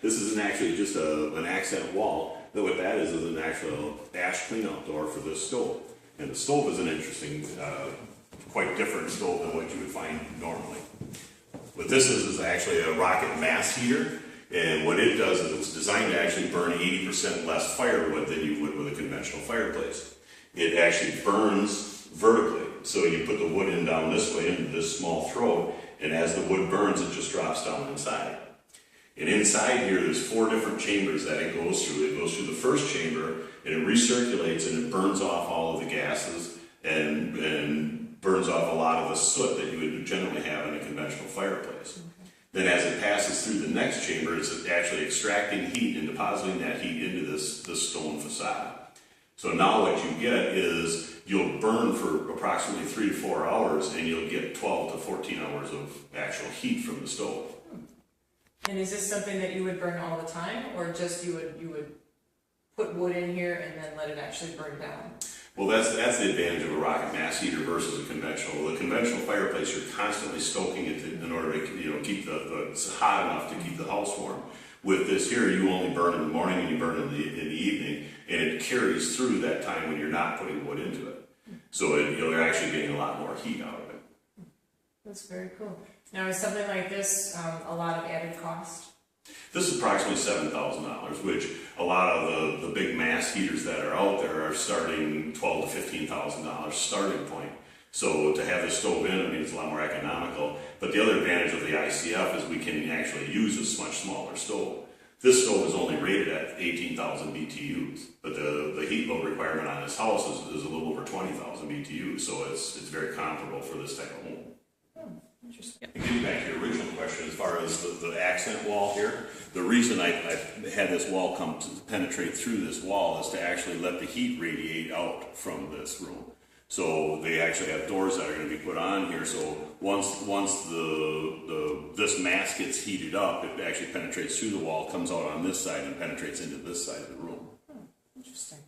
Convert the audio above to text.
This isn't actually just an accent wall. But what that is an actual ash cleanout door for this stove. And the stove is an interesting, quite different stove than what you would find normally. What this is actually a rocket mass heater. And what it does is it's designed to actually burn 80% less firewood than you would with a conventional fireplace. It actually burns vertically. So you put the wood in down this way into this small throat, and as the wood burns, it just drops down inside. And inside here, there's 4 different chambers that it goes through. It goes through the first chamber, and it recirculates, and it burns off all of the gases and burns off a lot of the soot that you would generally have in a conventional fireplace. Okay. Then as it passes through the next chamber, it's actually extracting heat and depositing that heat into this stone facade. So now what you get is you'll burn for approximately 3 to 4 hours, and you'll get 12 to 14 hours of actual heat from the stove. And is this something that you would burn all the time, or just you would put wood in here and then let it actually burn down? Well, that's the advantage of a rocket mass heater versus a conventional. The conventional fireplace, you're constantly stoking it in order to keep it's hot enough to keep the house warm. With this here, you only burn in the morning and you burn in the evening, and it carries through that time when you're not putting wood into it. So you're actually getting a lot more heat out of it. That's very cool. Now, is something like this a lot of added cost? This is approximately $7,000, which a lot of the big mass heaters that are out there are starting $12,000 to $15,000 starting point. So to have the stove in, I mean, it's a lot more economical. But the other advantage of the ICF is we can actually use a much smaller stove. This stove is only rated at 18,000 BTUs, but the heat load requirement on this house is a little over 20,000 BTUs, so it's very comparable for this type of home. Interesting. And getting back to your original question, as far as the accent wall here, the reason I had this wall come to penetrate through this wall is to actually let the heat radiate out from this room. So they actually have doors that are going to be put on here. So once this mass gets heated up, it actually penetrates through the wall, comes out on this side, and penetrates into this side of the room. Interesting.